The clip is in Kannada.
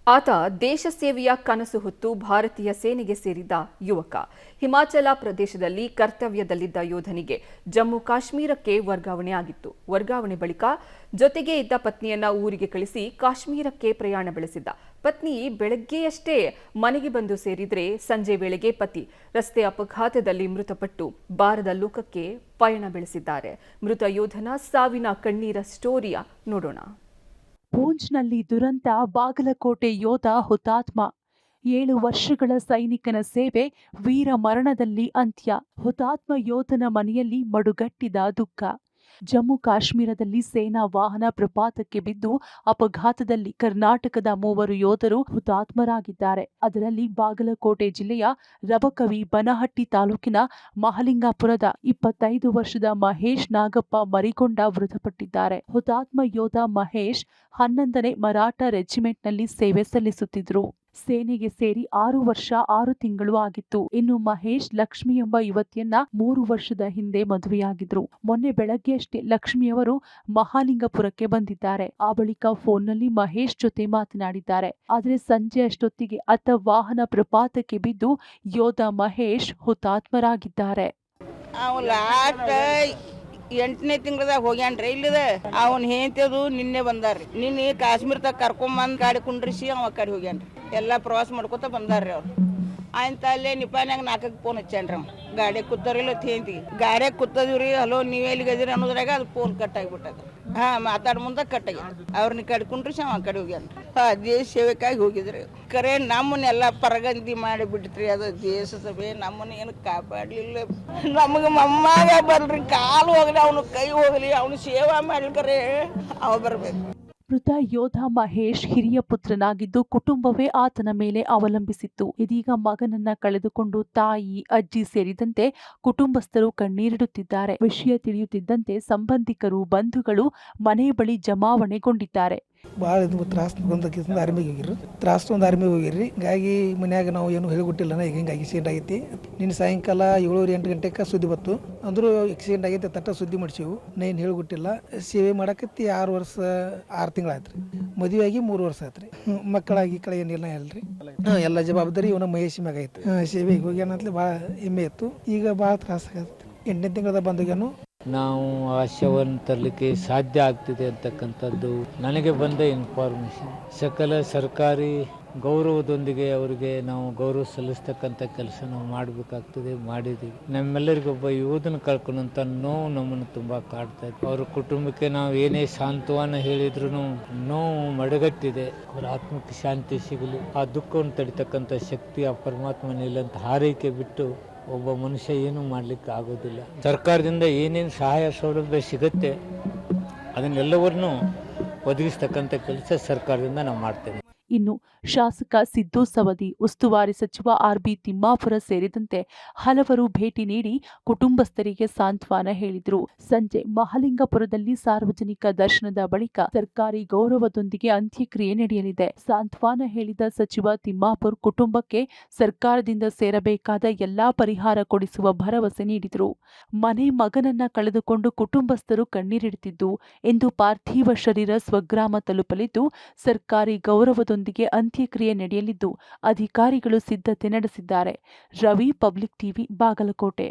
ಆತ ದೇಶ ಸೇವೆಯ ಕನಸು ಹೊತ್ತು ಭಾರತೀಯ ಸೇನೆಗೆ ಸೇರಿದ ಯುವಕ. ಹಿಮಾಚಲ ಪ್ರದೇಶದಲ್ಲಿ ಕರ್ತವ್ಯದಲ್ಲಿದ್ದ ಯೋಧನಿಗೆ ಜಮ್ಮು ಕಾಶ್ಮೀರಕ್ಕೆ ವರ್ಗಾವಣೆ ಆಗಿತ್ತು. ವರ್ಗಾವಣೆ ಬಳಿಕ ಜೊತೆಗೆ ಇದ್ದ ಪತ್ನಿಯನ್ನ ಊರಿಗೆ ಕಳಿಸಿ ಕಾಶ್ಮೀರಕ್ಕೆ ಪ್ರಯಾಣ ಬೆಳೆಸಿದ್ದ. ಪತ್ನಿ ಬೆಳಗ್ಗೆಯಷ್ಟೇ ಮನೆಗೆ ಬಂದು ಸೇರಿದ್ರೆ ಸಂಜೆ ವೇಳೆಗೆ ಪತಿ ರಸ್ತೆ ಅಪಘಾತದಲ್ಲಿ ಮೃತಪಟ್ಟು ಬಾರದ ಲೋಕಕ್ಕೆ ಪಯಣ ಬೆಳೆಸಿದ್ದಾರೆ. ಮೃತ ಯೋಧನ ಸಾವಿನ ಕಣ್ಣೀರ ಸ್ಟೋರಿಯ ನೋಡೋಣ. ಪೂಂಚ್ನಲ್ಲಿ ದುರಂತ, ಬಾಗಲಕೋಟೆ ಯೋಧ ಹುತಾತ್ಮ. 7 ವರ್ಷಗಳ ಸೈನಿಕನ ಸೇವೆ, ವೀರ ಮರಣದಲ್ಲಿ ಅಂತ್ಯ. ಹುತಾತ್ಮ ಯೋಧನ ಮನೆಯಲ್ಲಿ ಮಡುಗಟ್ಟಿದ ದುಃಖ. ಜಮ್ಮು ಕಾಶ್ಮೀರದಲ್ಲಿ ಸೇನಾ ವಾಹನ ಪ್ರಪಾತಕ್ಕೆ ಬಿದ್ದು ಅಪಘಾತದಲ್ಲಿ ಕರ್ನಾಟಕದ 3 ಯೋಧರು ಹುತಾತ್ಮರಾಗಿದ್ದಾರೆ. ಅದರಲ್ಲಿ ಬಾಗಲಕೋಟೆ ಜಿಲ್ಲೆಯ ರಬಕವಿ ಬನಹಟ್ಟಿ ತಾಲೂಕಿನ ಮಹಲಿಂಗಾಪುರದ 25 ವರ್ಷದ ಮಹೇಶ್ ನಾಗಪ್ಪ ಮರಿಗೊಂಡ ಮೃತಪಟ್ಟಿದ್ದಾರೆ. ಹುತಾತ್ಮ ಯೋಧ ಮಹೇಶ್ 11ನೇ ಮರಾಠ ರೆಜಿಮೆಂಟ್ನಲ್ಲಿ ಸೇವೆ ಸಲ್ಲಿಸುತ್ತಿದ್ದರು. ಸೇನೆಗೆ ಸೇರಿ 6 ವರ್ಷ 6 ತಿಂಗಳು ಆಗಿತ್ತು. ಇನ್ನು ಮಹೇಶ್ ಲಕ್ಷ್ಮಿ ಎಂಬ ಯುವತಿಯನ್ನ 3 ವರ್ಷದ ಹಿಂದೆ ಮದುವೆಯಾಗಿದ್ರು. ಮೊನ್ನೆ ಬೆಳಗ್ಗೆಯಷ್ಟೇ ಲಕ್ಷ್ಮಿಯವರು ಮಹಾಲಿಂಗಪುರಕ್ಕೆ ಬಂದಿದ್ದಾರೆ. ಆ ಬಳಿಕ ಫೋನ್ನಲ್ಲಿ ಮಹೇಶ್ ಜೊತೆ ಮಾತನಾಡಿದ್ದಾರೆ. ಆದರೆ ಸಂಜೆ ಅಷ್ಟೊತ್ತಿಗೆ ಅತ್ತ ವಾಹನ ಪ್ರಪಾತಕ್ಕೆ ಬಿದ್ದು ಯೋಧ ಮಹೇಶ್ ಹುತಾತ್ಮರಾಗಿದ್ದಾರೆ. 8ನೇ ತಿಂಗಳದಾಗ ಹೋಗ್ಯಾನ್ರಿ ಇಲ್ಲದ ಅವನ್ ಹೇಂತದು ನಿನ್ನೆ ಬಂದಾರ್ರಿ. ನಿನ್ನೆ ಕಾಶ್ಮೀರದಾಗ ಕರ್ಕೊಂಬಂದ್ ಗಾಡಿ ಕುಂಡ್ರಿಸಿ ಅವ ಕಡೆ ಹೋಗ್ಯಾನ್ರಿ. ಎಲ್ಲಾ ಪ್ರವಾಸ ಮಾಡ್ಕೊತ ಬಂದಾರ್ರಿ ಅವ್ರು. ಆಯ್ತ ಅಲ್ಲೇ ನಿಪಾನ್ಯಾಗ 4ಕ್ಕೆ ಫೋನ್ ಹಚ್ಚಾನ್ರಿ. ಅವ್ ಗಾಡಿ ಕೂತಾರಿಲ್ಲ ಹೇಂತಿ ಗಾಡಿಯಾಗ ಕೂತದಿವ್ರಿ. ಹಲೋ ನೀವ್ ಎಲ್ಲಿಗದಿರಿ ಅನ್ನೋದ್ರಾಗ ಅದು ಫೋನ್ ಕಟ್ ಆಗಿಬಿಟ್ಟದ. ಮಾತಾಡ ಮುಂದೆ ಕಟ್ ಆಗ್ಯಾನ. ಅವ್ರನ್ನ ಕಡೆ ಕುಂಡ್ರಿಸಿ ಅವ ಕಡೆ ಹೋಗ್ಯಾನ್ರಿ. ದೇಶ ಸೇವೆಕಾಗಿ ಹೋಗಿದ್ರಿ. ಕರೆ ನಮ್ಮನ್ನೆಲ್ಲ ಪರಗಂದಿ ಮಾಡಿ ಬಿಡ್ತ್ರಿ. ಅದು ದೇಶ ಸಭೆ ನಮ್ಮನ್ನ ಏನು ಕಾಪಾಡ್ಲಿಲ್ಲ. ನಮಗ ಮೊಮ್ಮಗ ಬರ್ರಿ, ಕಾಲು ಹೋಗ್ಲಿ, ಅವನು ಕೈ ಹೋಗ್ಲಿ, ಅವನು ಸೇವಾ ಮಾಡ್ಲಿಕ್ಕರೆ ಅವ ಬರ್ಬೇಕು. ಮೃತ ಯೋಧ ಮಹೇಶ್ ಹಿರಿಯ ಪುತ್ರನಾಗಿದ್ದು ಕುಟುಂಬವೇ ಆತನ ಮೇಲೆ ಅವಲಂಬಿಸಿತ್ತು. ಇದೀಗ ಮಗನನ್ನ ಕಳೆದುಕೊಂಡು ತಾಯಿ, ಅಜ್ಜಿ ಸೇರಿದಂತೆ ಕುಟುಂಬಸ್ಥರು ಕಣ್ಣೀರಿಡುತ್ತಿದ್ದಾರೆ. ವಿಷಯ ತಿಳಿಯುತ್ತಿದ್ದಂತೆ ಸಂಬಂಧಿಕರು, ಬಂಧುಗಳು ಮನೆ ಬಳಿ ಜಮಾವಣೆಗೊಂಡಿದ್ದಾರೆ. ಭಾಳ ಇದು ತ್ರಾಸ ಬಂದಕ್ಕಿಂತ ಆರ್ಮಿಗೆ ಹೋಗಿರಿ. ತ್ರಾಸ ಒಂದು ಆರ್ಮಿಗೆ ಹೋಗಿರಿ. ಹಿಂಗಾಗಿ ಮನ್ಯಾಗ ನಾವು ಏನು ಹೇಳಿಕೊಟ್ಟಿಲ್ಲ. ಈಗ ಹಿಂಗೆ ಆಕ್ಸಿಡೆಂಟ್ ಆಗೈತಿ. ನಿನ್ನ ಸಾಯಂಕಾಲ 7-8 ಗಂಟೆಗೆ ಸುದ್ದಿ ಬತ್ತು. ಅಂದರೂ ಆಕ್ಸಿಡೆಂಟ್ ಆಗೈತೆ ತಟ್ಟ ಸುದ್ದಿ ಮಾಡಿಸಿವು. ಏನು ಹೇಳಿಕೊಟ್ಟಿಲ್ಲ. ಸೇವೆ ಮಾಡಕತ್ತಿ 6 ವರ್ಷ 6 ತಿಂಗಳಾಯ್ತು ರೀ. ಮದುವೆ ಆಗಿ 3 ವರ್ಷ ಆಯ್ತು ರೀ. ಮಕ್ಕಳಾಗಿ ಕಡೆ ಏನಿಲ್ಲ ಹೇಳ್ರಿ. ಎಲ್ಲ ಜವಾಬ್ದಾರಿ ಇವನ ಮಹೇಶ್ ಮ್ಯಾಗ ಐತೆ. ಸೇವೆಗೆ ಹೋಗ್ಯಾನಂತಲೇ ಭಾಳ ಹೆಮ್ಮೆ ಇತ್ತು. ಈಗ ಭಾಳ ತ್ರಾಸ ಆಗತ್ತೆ. 8ನೇ ತಿಂಗಳದಾಗ ಬಂದೋಗ್ಯಾನು. ನಾವು ಆಶಯವನ್ನು ತರಲಿಕ್ಕೆ ಸಾಧ್ಯ ಆಗ್ತಿದೆ ಅಂತಕ್ಕಂಥದ್ದು ನನಗೆ ಬಂದ ಇನ್ಫಾರ್ಮೇಷನ್. ಸಕಲ ಸರ್ಕಾರಿ ಗೌರವದೊಂದಿಗೆ ಅವರಿಗೆ ನಾವು ಗೌರವ ಸಲ್ಲಿಸ್ತಕ್ಕಂಥ ಕೆಲಸ ನಾವು ಮಾಡಬೇಕಾಗ್ತದೆ, ಮಾಡಿದ್ದೀವಿ. ನಮ್ಮೆಲ್ಲರಿಗೊಬ್ಬ ಯೋಧನ ಕಳ್ಕೊಂಡಂಥ ನೋವು ನಮ್ಮನ್ನು ತುಂಬ ಕಾಡ್ತಾ ಇದೆ. ಅವ್ರ ಕುಟುಂಬಕ್ಕೆ ನಾವು ಏನೇ ಸಾಂತ್ವನ ಹೇಳಿದ್ರು ನೋವು ಮಡಗಟ್ಟಿದೆ. ಅವರ ಆತ್ಮಕ್ಕೆ ಶಾಂತಿ ಸಿಗಲಿ, ಆ ದುಃಖವನ್ನು ತಡಿತಕ್ಕಂಥ ಶಕ್ತಿ ಆ ಪರಮಾತ್ಮನಿಲ್ಲ ಅಂತ ಹಾರೈಕೆ ಬಿಟ್ಟು ಒಬ್ಬ ಮನುಷ್ಯ ಏನೂ ಮಾಡಲಿಕ್ಕೆ ಆಗೋದಿಲ್ಲ. ಸರ್ಕಾರದಿಂದ ಏನೇನು ಸಹಾಯ ಸೌಲಭ್ಯ ಸಿಗುತ್ತೆ ಅದನ್ನೆಲ್ಲವನ್ನೂ ಒದಗಿಸ್ತಕ್ಕಂಥ ಕೆಲಸ ಸರ್ಕಾರದಿಂದ ನಾವು ಮಾಡ್ತೇವೆ. ಇನ್ನು ಶಾಸಕ ಸಿದ್ದು ಸವದಿ, ಉಸ್ತುವಾರಿ ಸಚಿವ ಆರ್.ಬಿ. ತಿಮ್ಮಾಪುರ ಸೇರಿದಂತೆ ಹಲವರು ಭೇಟಿ ನೀಡಿ ಕುಟುಂಬಸ್ಥರಿಗೆ ಸಾಂತ್ವನ ಹೇಳಿದರು. ಸಂಜೆ ಮಹಲಿಂಗಪುರದಲ್ಲಿ ಸಾರ್ವಜನಿಕ ದರ್ಶನದ ಬಳಿಕ ಸರ್ಕಾರಿ ಗೌರವದೊಂದಿಗೆ ಅಂತ್ಯಕ್ರಿಯೆ ನಡೆಯಲಿದೆ. ಸಾಂತ್ವನ ಹೇಳಿದ ಸಚಿವ ತಿಮ್ಮಾಪುರ್ ಕುಟುಂಬಕ್ಕೆ ಸರ್ಕಾರದಿಂದ ಸೇರಬೇಕಾದ ಎಲ್ಲಾ ಪರಿಹಾರ ಕೊಡಿಸುವ ಭರವಸೆ ನೀಡಿದರು. ಮಗನನ್ನ ಕಳೆದುಕೊಂಡು ಕುಟುಂಬಸ್ಥರು ಕಣ್ಣೀರಿಡುತ್ತಿದ್ದು, ಇಂದು ಪಾರ್ಥಿವ ಶರೀರ ಸ್ವಗ್ರಾಮ ತಲುಪಲಿದ್ದು ಸರ್ಕಾರಿ ಗೌರವದೊಂದಿಗೆ ಅಂತ್ಯಕ್ರಿಯೆ ನಡೆಯಲಿದ್ದು ಅಧಿಕಾರಿಗಳು ಸಿದ್ಧತೆ ನಡೆಸಿದ್ದಾರೆ. Ravi, public TV, Bagalkot.